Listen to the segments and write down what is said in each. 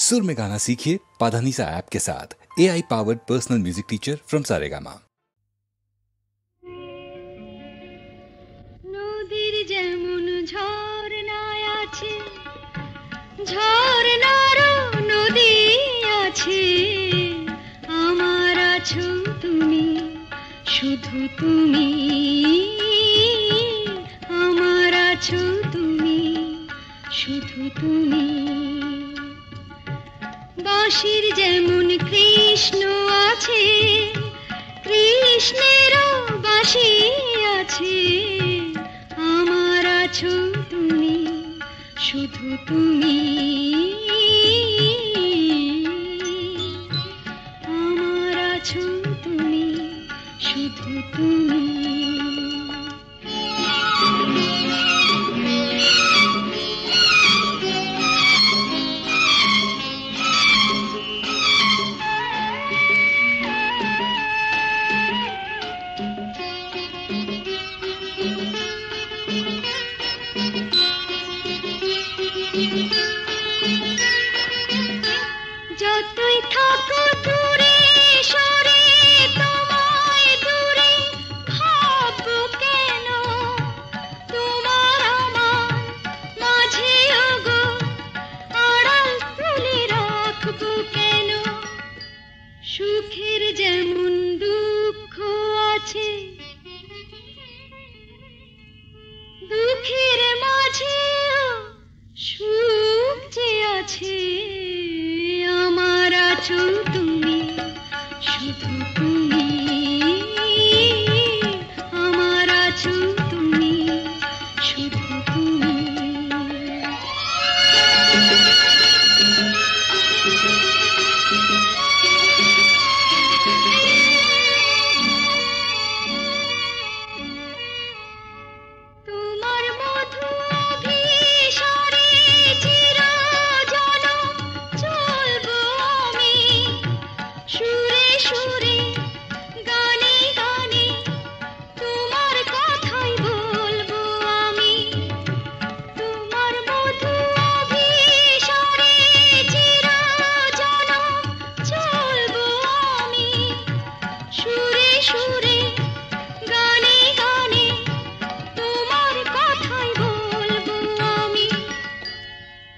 सुर में गाना सीखिए पाधानीसा ऐप के साथ। AI powered personal music teacher from Saregama. নদীর যেমন ঝর্ণায় আছে, ঝর্ণারও নদী আছে, আমার আছো তুমি, শুধু তুমি, আমার আছো তুমি, শুধু তুমি। বাঁশির যেমন কৃষ্ণ আছে, কৃষ্ণেরও বাঁশি আছে, আমার আছো তুমি, শুধু তুমি, আমার আছো তুমি, শুধু তুমি। যতই থাকো দূরে সরে, তোমায় দূরে ভাববো কেন, তোমার আমার মাঝে ওগো আড়াল তুলে রাখবো কেন। সুখের যেমন দুঃখ আছে, দুঃখের মাঝেও সুখ যে আছে, আমার আছো তুমি, শুধু তুমি, আমার আছো তুমি, শুধু তুমি। তোমার মধু অভিসারে চিরজনম চলবো আমি, সুরে সুরে গানে গানে তোমার কথাই বলবো আমি। তোমার মধু অভিসারে চিরজনম চলবো আমি, সুরে সুরে গানে গানে তোমার কথাই বলবো আমি।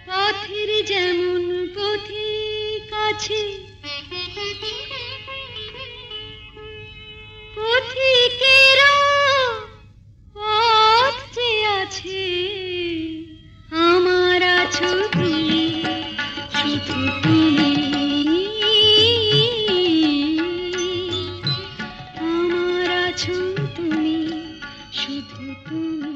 পথের যেমন পথিক আছে, পথিকেরও পথ যে আছে, আমার আছো তুমি, শুধু তুমি, আমার আছো তুমি, শুধু তুমি।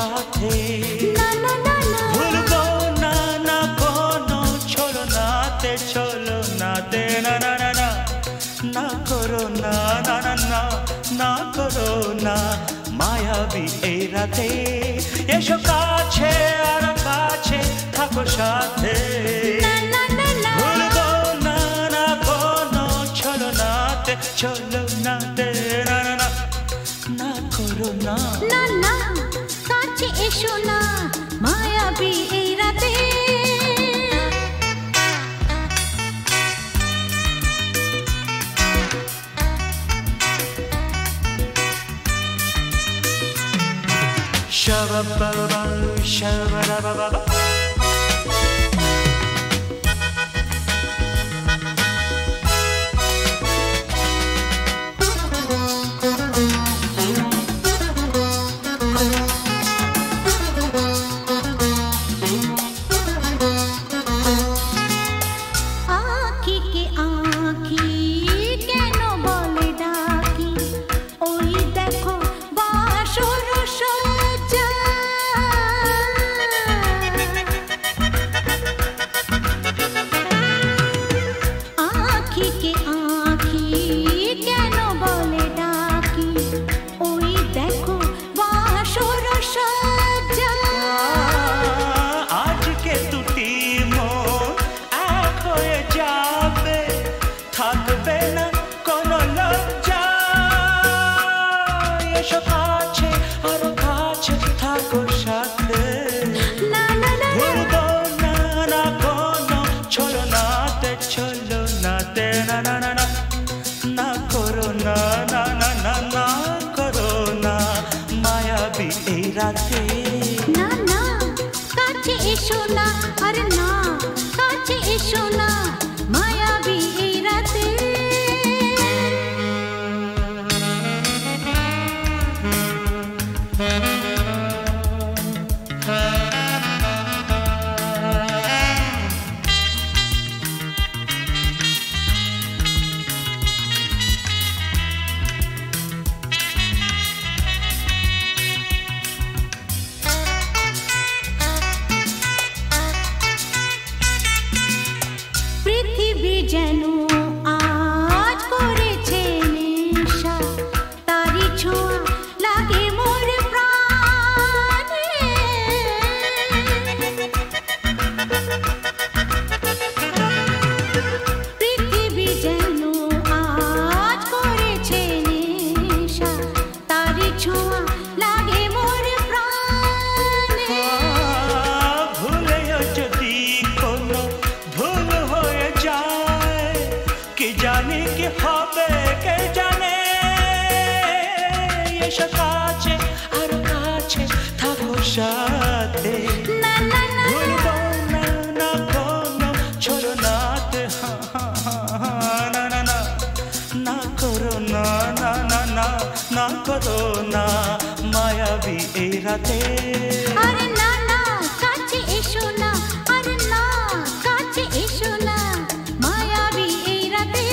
সাথে না না না না ভুলবো না না কোনো ছলনাতে ছলনাতে না না না না না করো না না না না না করো না মায়াবী এই রাতে এসো কাছে আর কাছে থাকো সাথে না না না না ভুলবো না না কোনো ছলনাতে ছলনাতে না না না না করো না না না কাছে এসো না মায়াবী এই রাতে Shabba-ba-ba, shabba-da-ba-ba-ba. आँखी के आँखी केनो बोले डाकी ओई देखो बासुर सज्जा आँखी के आँखी केनो बोले डाकी ओई देखो बासुर सज्जा আজকে দুটি মন এক হয়ে যাবে থাকবে না কোনো লজ্জা এসো কাছে আরো কাছে থাকো সাথে না না না ভুলবো না না কোনো ছলনাতে ছলনাতে না না না না না করো না না না না না করো না মায়াবী এই রাতে না না কাছে এসো না আরে না কাছে এসো না মায়াবী এই রাতে পৃথিবী যেন আজ করেছে নেশা তারি ছোঁয়া লাগে মোর প্রাণে পৃথিবী যেন আজ করেছে নেশা তারি ছোঁয়া লাগে মোর প্রাণে ভুলেও যদি কোনো ভুল হয়ে যায় কি জানি কি হবে কে জানে এসো কাছে আর কাছে থাকো সাথে না না না ভুলবো না না কোনো ছলনাতে না না না না করো না না না না না করো না মায়াবী এই রাতে আরে না না কাছে এসো না আরে না কাছে এসো না মায়াবী এই রাতে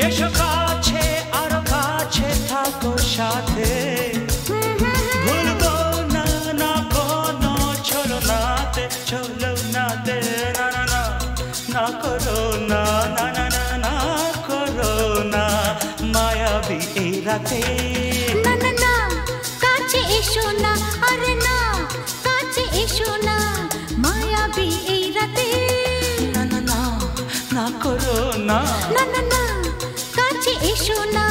এসো কাছে আর কাছে থাকো সাথে ভুলবো না না কোনো ছলনাতে ছলনাতে না না না না করো না না না না না করো না মায়াবী এই রাতে না না না কাছে এসো না আরে না কাছে এসো না মায়াবী এই রাতে না না না না করো না না না না কাছে এসো না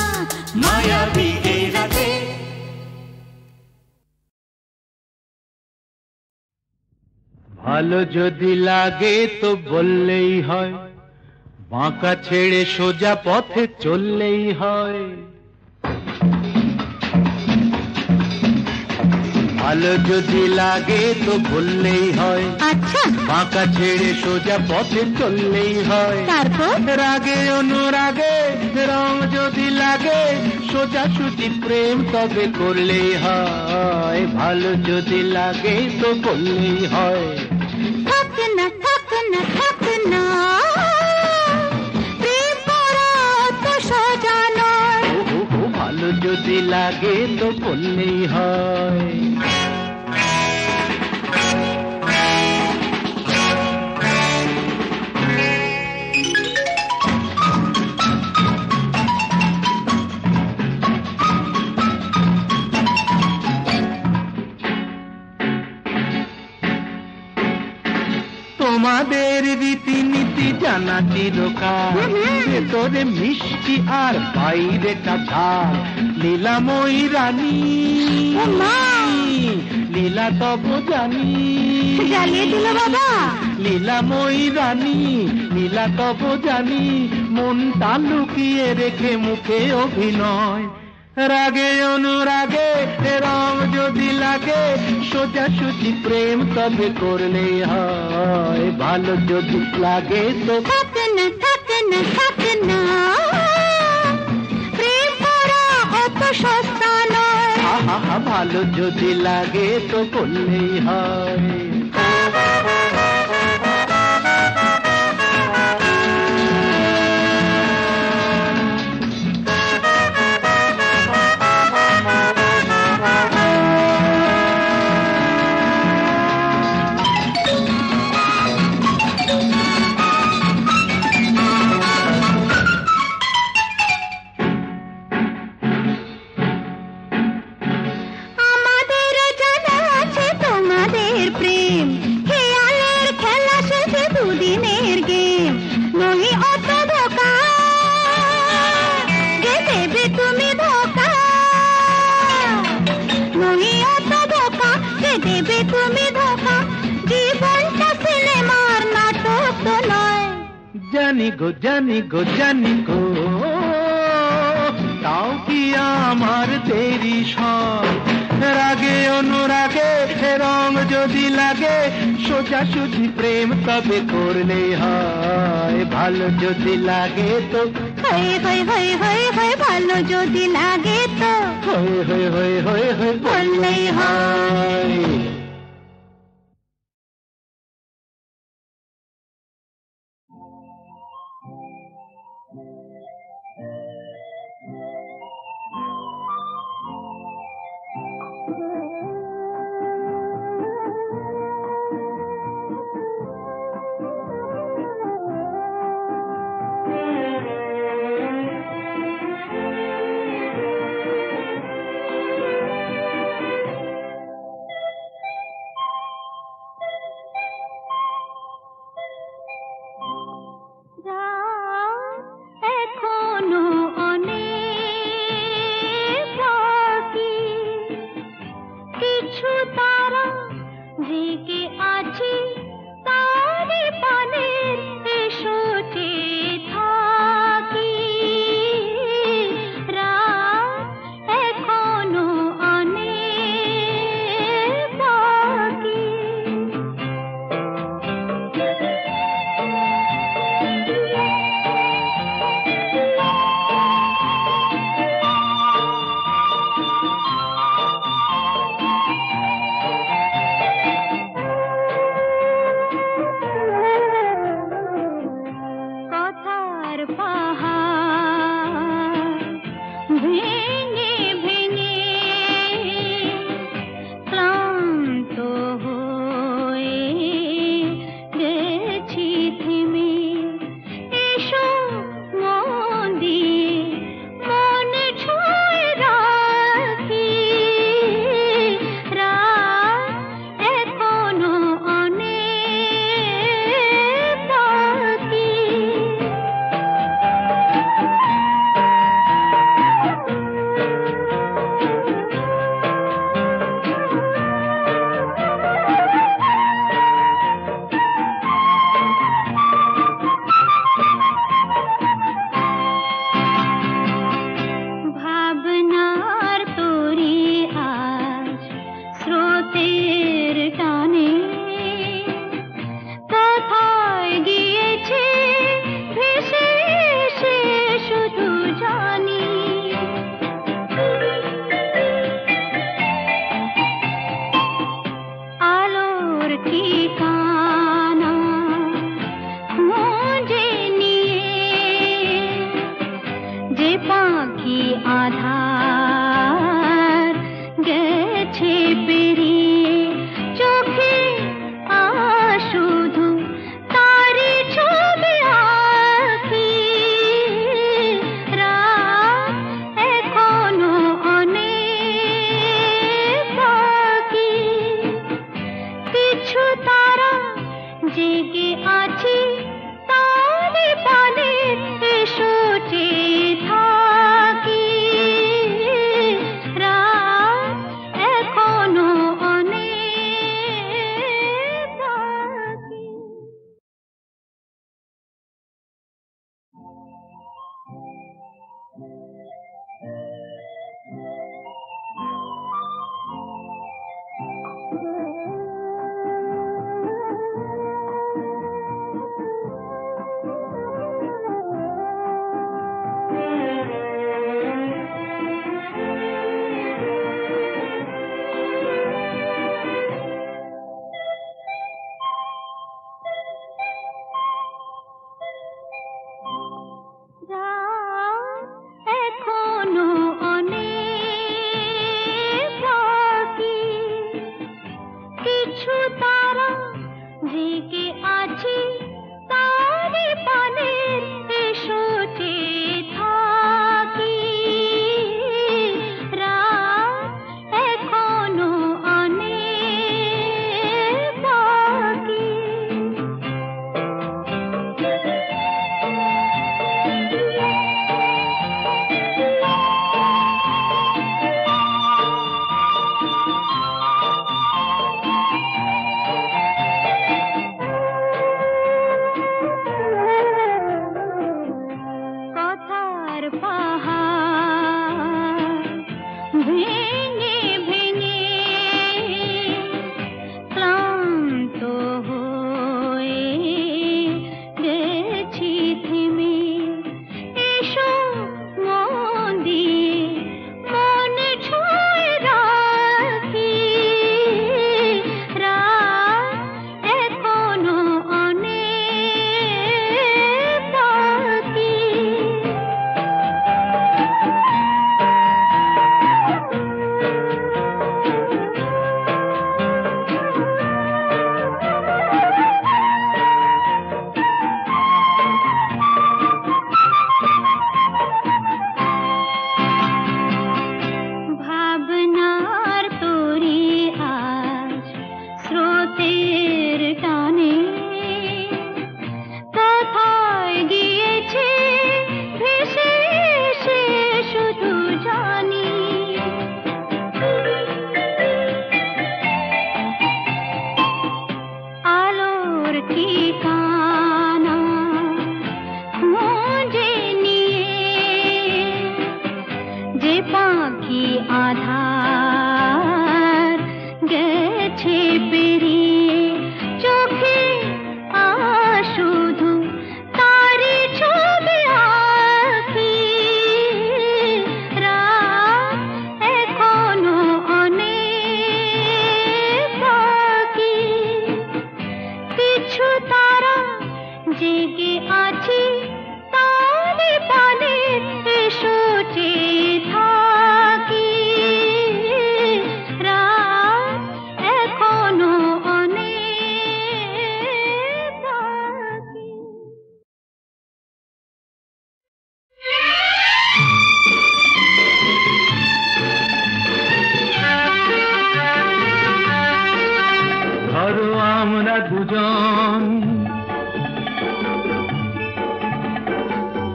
মায়াবী এই রাতে ভালো যদি লাগে তো বললেই হয়, বাঁকা ছেড়ে সোজা পথে চললেই হয়। ভালো যদি লাগে তো বললেই হয়, আচ্ছা বাঁকা ছেড়ে সোজা পথে চললেই হয়। তারপর রাগে অনুরাগে রং যদি লাগে, সোজা সুজি প্রেম তবে করলেই হয়। ভালো যদি লাগে তো বললেই হয়। থাক না থাক না থাক না প্রেম করা তো সোজা নয়। ভালো যদি লাগে তো বললেই হয়। তোমাদের রীতিনীতি জানা চিরকাল, ভেতরে মিষ্টি আর বাইরেটা ঝাল। লীলাময়ী রানী লীলা তব জানি, জ্বালিয়ে দিল বাবা। লীলাময়ী রানী লীলা তব জানি, মনটা লুকিয়ে রেখে মুখে অভিনয়। রাগে অনুরাগে রং যদি লাগে, সোজাসুজি প্রেম তবে করলেই হয়। ভালো যদি লাগে তো থাকে না থাকে না থাকে না, প্রেম করা অত সস্তা নয়। আহা, ভালো যদি লাগে তো করলেই হয়। জানি গো জানি গো, তাও কি আমার দেরি সব। রাগে অনুরাগে রং যদি লাগে, সোজাসুজি প্রেম তবে করলেই হয়। ভালো যদি লাগে তো হয় হয় হয় হয় হয়, ভালো যদি লাগে তো হয় হয় হয় হয় হয় করলেই হয়। জেগে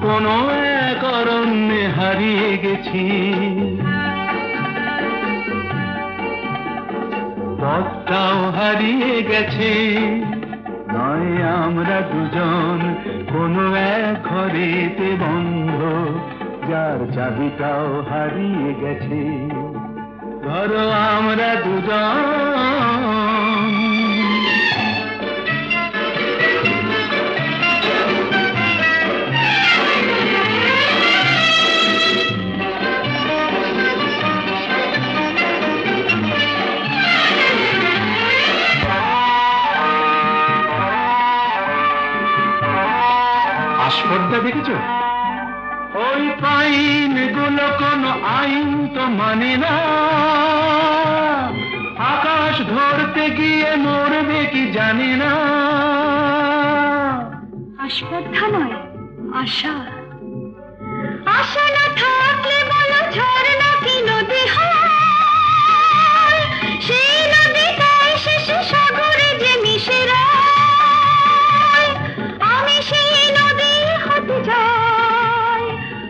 কোনো এক অরণ্যে হারিয়ে গেছি, পথটাও হারিয়ে গেছে। নয় আমরা দুজন কোনো এক ঘরেতে বন্ধ, যার চাবিটাও হারিয়ে গেছে। ধরো আমরা দুজন আস্পর্ধা দেখেছো? ওই পাইন গুলো কোনো আইন তো মানে না, আকাশ ধরতে গিয়ে মরবে কি জানি না। আস্পর্ধা নয়, আশা। আশা না থাকলে বলো ঝর্ণা কি নদী হয়? সেই নদীটাই শেষে সাগরে যে মিশে রয়। আমি সেই নদী হতে যাই,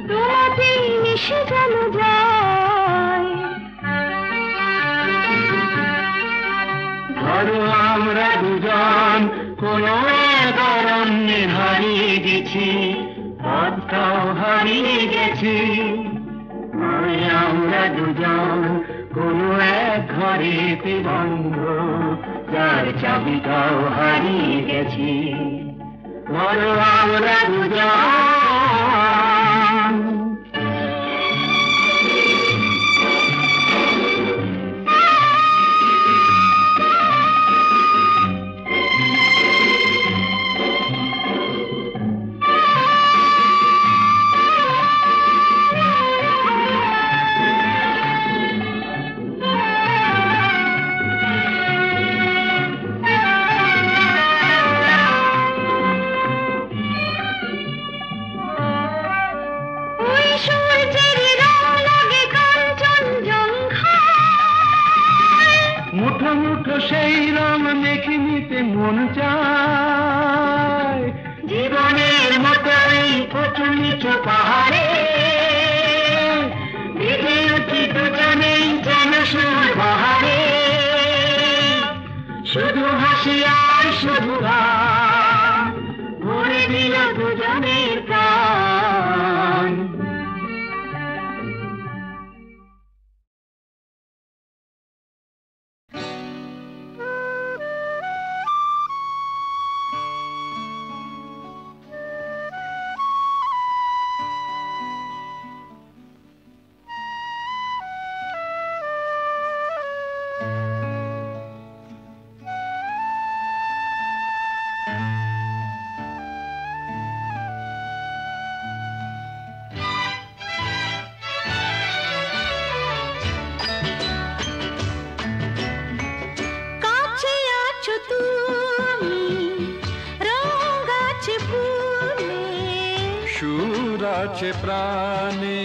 তোমাতেই মিশে যেন যাই। ধরো আমরা দুজন কোনো এক অরণ্যে হারিয়ে গেছি, পথটাও হারিয়ে গেছি। নয় আমরা দুজন কোনো এক ঘরেতে বন্ধ, যার চাবিটাও হারিয়ে গেছি। ধরো আমরা দুজন মুঠো মুঠো সেই রং মেখে নিতে মন চায়। জীবনের মতো এই উঁচু নিচু পাহাড়ে বিধে উঠি দুজনেই যেন সুর বাহারে। শুধু হাসি আর শুধু গান ভরে দিল দুজনের প্রাণ। আছে প্রাণে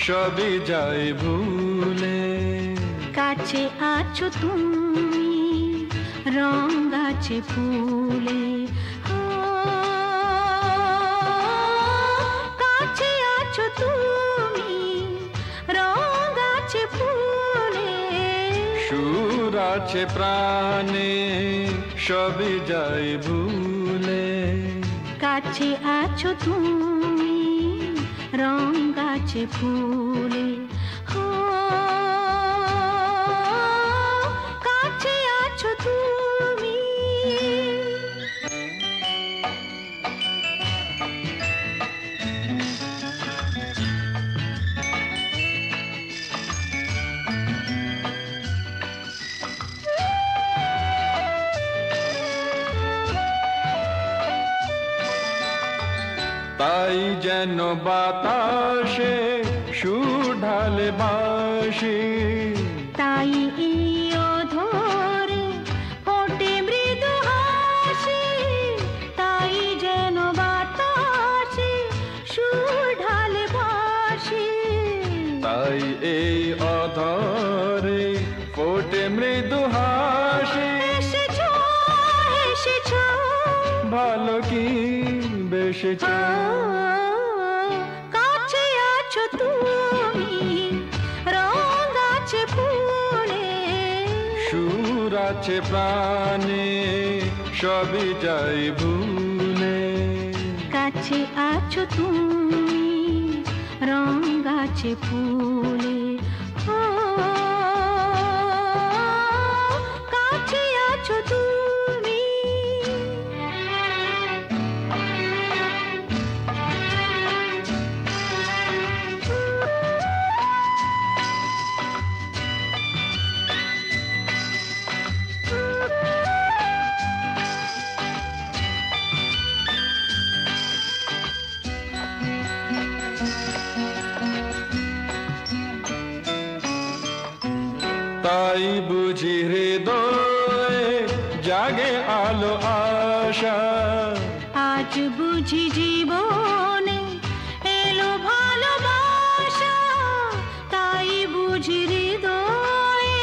সবই যায় ভুলে, কাছে আছো তুমি রং গাছে ফুলে। কাছে আছো তুমি রং গাছে ফুলে, সুর আছে প্রাণে সবই যায় ভুলে, কাছে আছো তুমি রং গাছে ফুলে। কাছে আছো তুমি। তাই যেন বাতাসে সুর ঢালে বাঁশি, তাই এই অধরে ফোটে মৃদু হাসি, তাই যেন বাতাসে সুর ঢালে বাঁশি, তাই এই অধরে ফোটে মৃদু হাসি। এসেছো এসেছো ভালো কি বেশেছো, আছে প্রাণে সবই যাই ভুলে কাছে আছো তুমি রং গাছে ফুলে ও কাছে আছো তুমি তাই বুঝি হৃদয়ে জাগে আলো আশা আজ বুঝি জীবনে এলো ভালোবাসা তাই বুঝি হৃদয়ে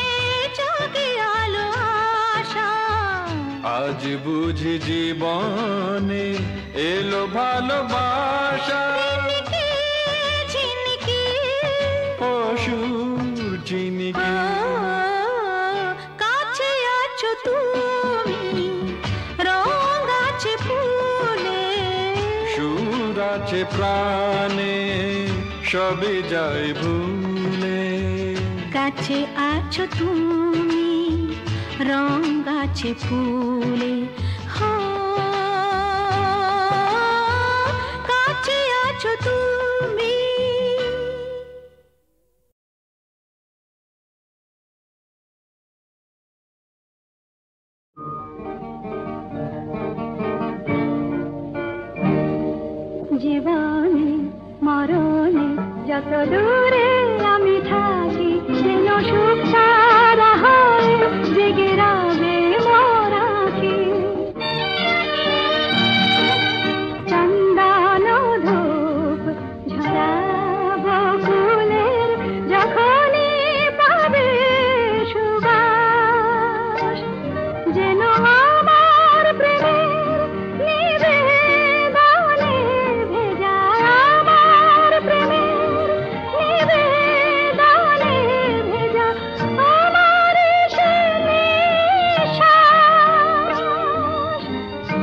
জাগে আলো আশা আজ বুঝি জীবনে এলো ভালোবাসা ঝিনকে ঝিনকে অসুর চিনিকে কাছে আছো তুমি রং আছে ফুলে সুর আছে প্রাণে সবই যাই ভুলে কাছে আছো তুমি রং আছে ফুলে কাছে আছো তুমি জীবনে মরণে যত দূরে আমি থাকি যেন সুখ সারা হয় জেগে রবে মোরাকি চন্দন ধূপ ঝরাব ফুলের যখনই পাবে সুবাস যেন আমার প্রেমের নিবেদনে ভেজা আমার প্রেমের নিবেদনে ভেজা আমার সে নিঃশ্বাস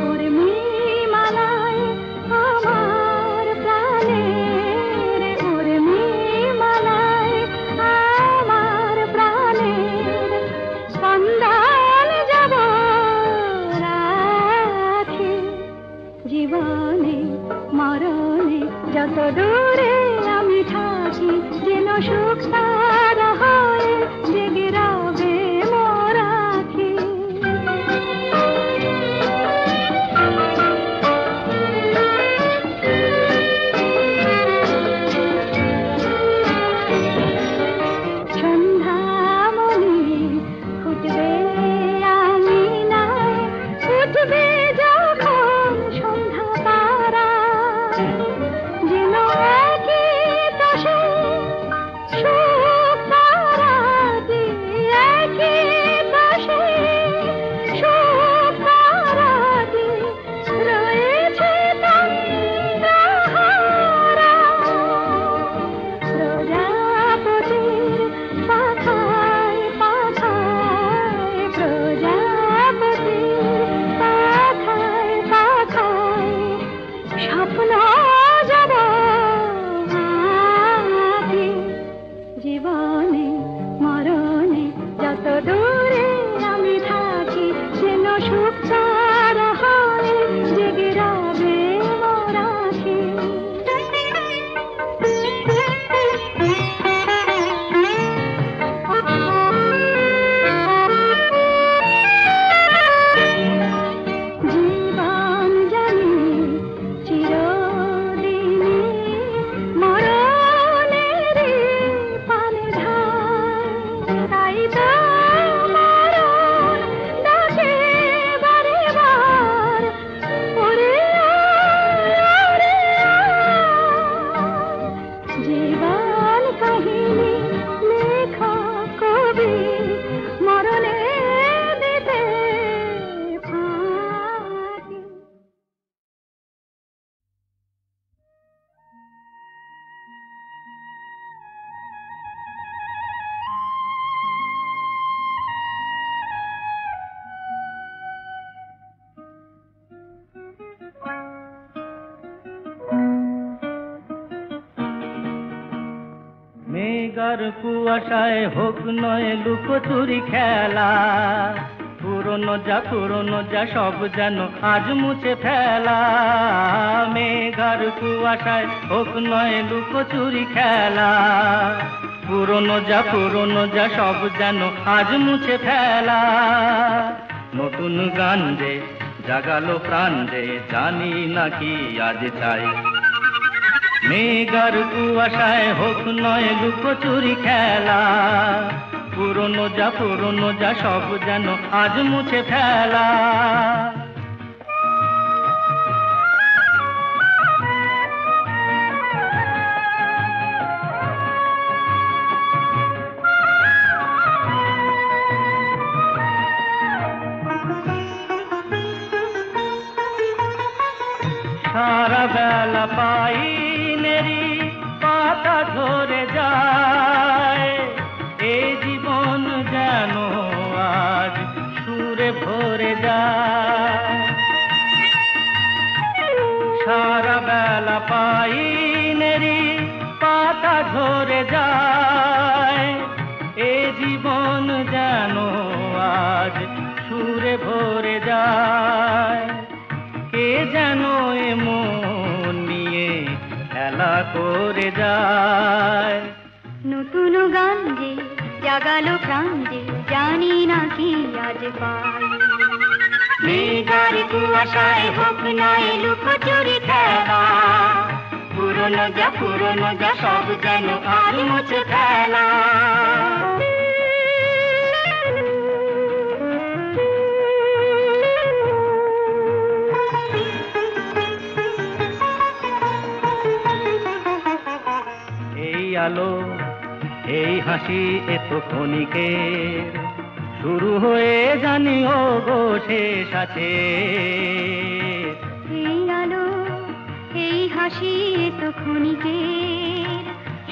উর্মিমালায় আমার প্রাণের উর্মিমালায় আমার প্রাণের স্পন্দন যাব রাখি জীবনে মরণে যত দূরে আমি থাকি যেন সুখ সারা হয় জেগে রবে মোরাকি সন্ধ্যামণি ফুটবে আঙিনায় উঠবে যখন সন্ধ্যা তারা যেন একই পাশে সুখ তারাটি একই পাশে সুখ তারাটি রয়েছে তন্দ্রাহারা প্রজাপতির পাখায় পাখায় প্রজাপতির পাখায় পাখায় স্বপ্ন যাব আঁকি জীবনে মরণে যত দূরে আমি থাকি যেন সুখ সারা হয় জেগে রবে মোরাকি জীবন জানি চির মেঘার কুয়াশায় হোক নয় লুকোচুরি খেলা, পুরনো যা সব যেন আজ মুছে ফেলা। মেঘার কুয়াশায় হোক নয় লুকোচুরি খেলা, পুরনো যা সব যেন আজ মুছে ফেলা। নতুন গান যে জাগালো প্রাণ যে জানি নাকি আজ চাই। মেঘার কুয়াশায় হোক নয় লুকোচুরি খেলা, পুরনো যা সব যেন আজ মুছে ফেলা। সারা বেলা পাইনেরি পাতা ঝরে যায়, এই জীবন যেন আজ সুরে ভরে যায়। সারা বেলা পাইনেরি পাতা ঝরে যায়, এই জীবন যেন আজ সুরে ভরে যায়। কে যেন মন নিয়ে খেলা করে যায়। নতুন গান যে জাগালো প্রাণ যে জানি না কি আজ পাই। মেঘার কুয়াশায় হোক নয় লুকোচুরি খেলা, পুরনো যা সব যেন আজ মুছে ফেলা। আলো এই হাসি এত ক্ষণিকের, শুরু হয়ে জানি ও গো শেষ আছে। এই আলো এই হাসি এত ক্ষণিকের,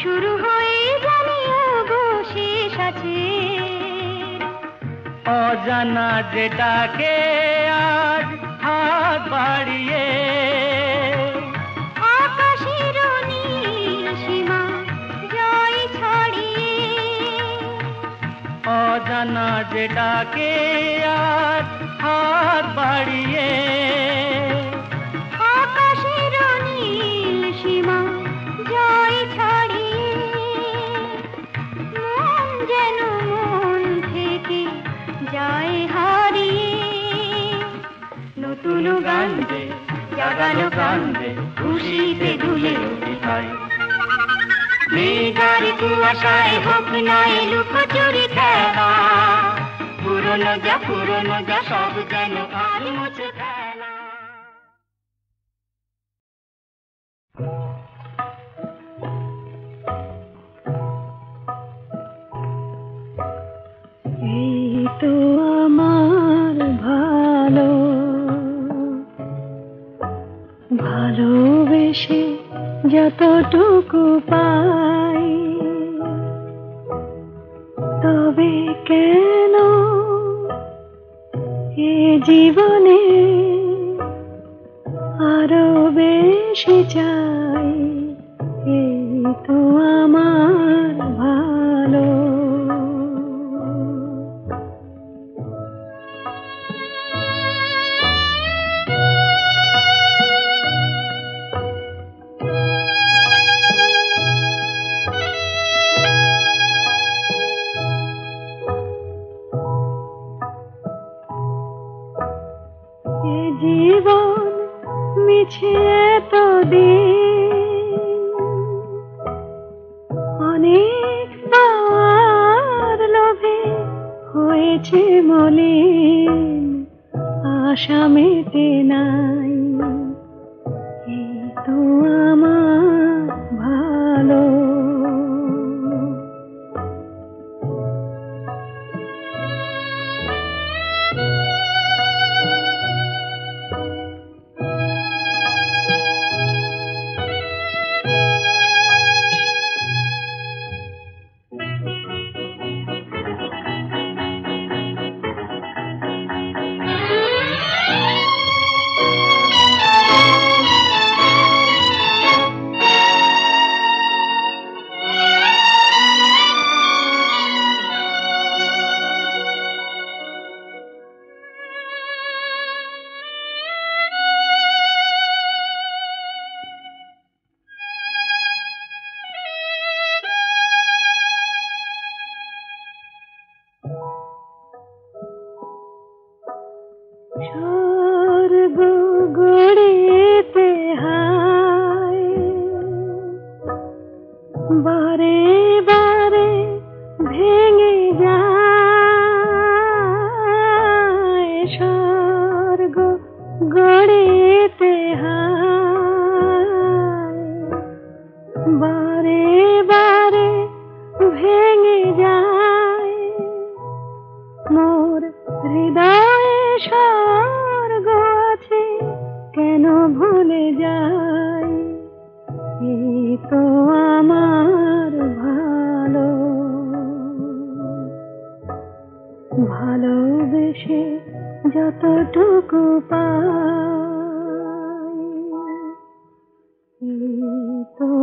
শুরু হয়ে জানি ও গো শেষ আছে। অজানা যেটাকে আজ হাত বাড়িয়ে অজানা যেটাকে আজ হাত বাড়িয়ে আকাশের নীল সীমা জয় ছাড়িয়ে, মন যেন মন থেকে যায় হারিয়ে। নতুন গান যে জাগালো প্রাণ যে খুশিতে দুলে উঠে। মেঘার কুয়াশায় হোক নয় লুকোচুরি খেলা, পুরনো যা সব যেন আজ মুছে ফেলা। এই তো আমার ভালোবেসে যতটুকু পাই, তবে কেন এ জীবনে আরো বেশি চাই। এই তো আমার ভালো। জীবন মিছে তো দিন, অনেক পাওয়ার লোভে হয়েছে মলিন, আশা মেটে নাই। এই তো আমার ভালো। স্বর্গ আছে কেন ভুলে যাই এই তো আমার ভালো ভালোবেসে যতটুকু পাই এই তো